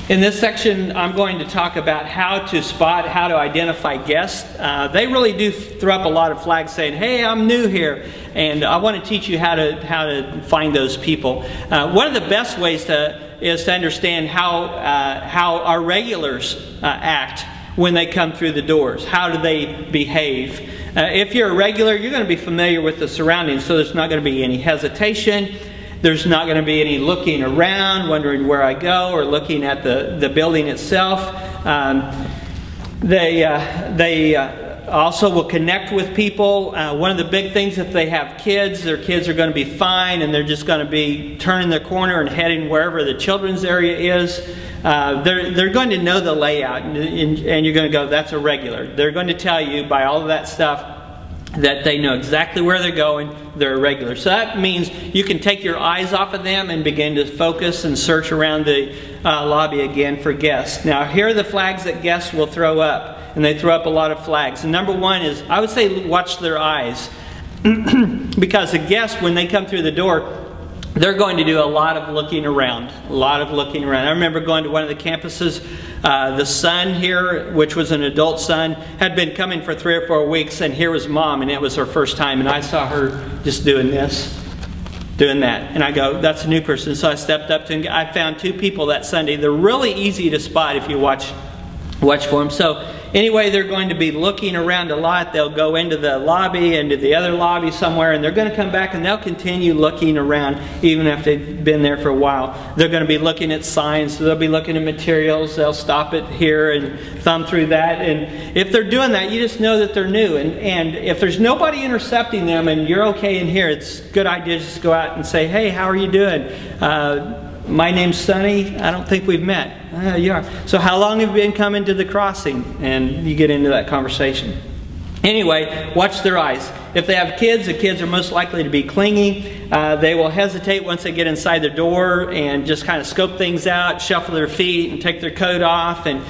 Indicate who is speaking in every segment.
Speaker 1: In this section, I'm going to talk about how to spot, how to identify guests. They really do throw up a lot of flags saying, "Hey, I'm new here," and I want to teach you how to find those people. One of the best ways is to understand how our regulars act when they come through the doors. How do they behave? If you're a regular, you're going to be familiar with the surroundings, so there's not going to be any hesitation. There's not going to be any looking around, wondering where I go, or looking at the building itself. They also will connect with people. One of the big things, if they have kids, their kids are going to be fine, and they're just going to be turning the corner and heading wherever the children's area is. They're going to know the layout, and you're going to go, that's a regular. They're going to tell you by all of that stuff that they know exactly where they're going. They're a regular. So that means you can take your eyes off of them and begin to focus and search around the lobby again for guests. Now, here are the flags that guests will throw up, and they throw up a lot of flags. And number one is, I would say, watch their eyes. Because the guests, when they come through the door, they're going to do a lot of looking around. A lot of looking around. I remember going to one of the campuses. The son here, which was an adult son, had been coming for 3 or 4 weeks, and here was mom, and it was her first time, and I saw her just doing this, doing that, and I go, that's a new person. So I stepped up to him. I found 2 people that Sunday. They're really easy to spot if you watch for them. So anyway, they're going to be looking around a lot. They'll go into the lobby, into the other lobby somewhere, and they're going to come back and they'll continue looking around even if they've been there for a while. They're going to be looking at signs, so they'll be looking at materials. They'll stop it here and thumb through that. And if they're doing that, you just know that they're new. And if there's nobody intercepting them and you're okay in here, it's a good idea to just go out and say, "Hey, how are you doing? My name's Sonny. I don't think we've met." You are. "So how long have you been coming to the crossing?" And you get into that conversation. Anyway, watch their eyes. If they have kids, the kids are most likely to be clingy. They will hesitate once they get inside the door and just kind of scope things out, shuffle their feet and take their coat off and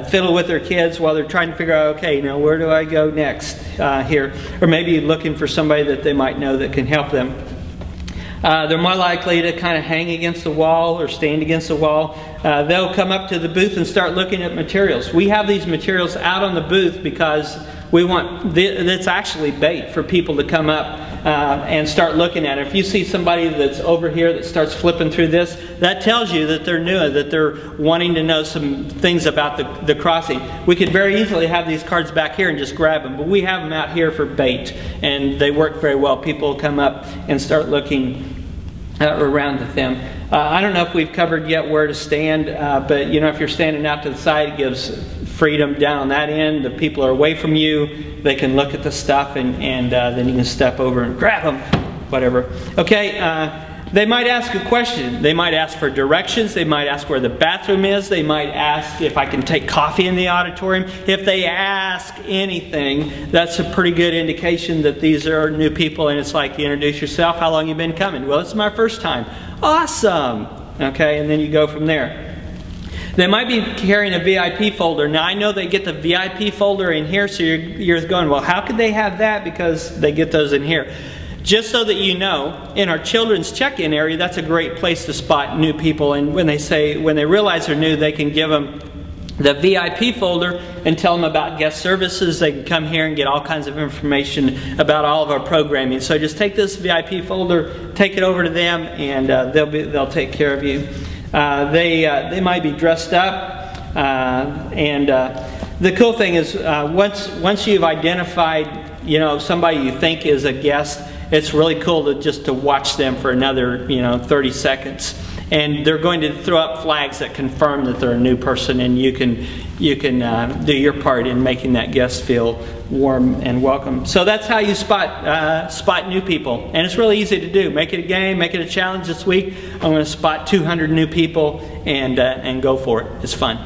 Speaker 1: fiddle with their kids while they're trying to figure out, okay, now where do I go next here? Or maybe looking for somebody that they might know that can help them. They're more likely to kind of hang against the wall or stand against the wall. They'll come up to the booth and start looking at materials. We have these materials out on the booth because we want, it's actually bait for people to come up and start looking at it. If you see somebody that's over here that starts flipping through this, that tells you that they're new, that they're wanting to know some things about the crossing. We could very easily have these cards back here and just grab them, but we have them out here for bait, and they work very well. People come up and start looking around at them. I don't know if we've covered yet where to stand, but you know, if you're standing out to the side, it gives freedom down on that end. The people are away from you. They can look at the stuff, and then you can step over and grab them, whatever. Okay, they might ask a question. They might ask for directions. They might ask where the bathroom is. They might ask if I can take coffee in the auditorium. If they ask anything, that's a pretty good indication that these are new people, and it's like, you introduce yourself. How long you been coming? Well, it's my first time. Awesome. Okay, and then you go from there. They might be carrying a VIP folder. Now, I know they get the VIP folder in here, so you're going, well, how could they have that? Because they get those in here. Just so that you know, in our children's check-in area, that's a great place to spot new people. And when they realize they're new, they can give them the VIP folder and tell them about guest services. They can come here and get all kinds of information about all of our programming. So just take this VIP folder, take it over to them, and they'll take care of you. They might be dressed up, and the cool thing is once you've identified, you know, somebody you think is a guest, it's really cool just to watch them for another, 30 seconds. And they're going to throw up flags that confirm that they're a new person, and you can do your part in making that guest feel warm and welcome. So that's how you spot new people, and it's really easy to do. Make it a game, make it a challenge this week. I'm going to spot 200 new people and go for it. It's fun.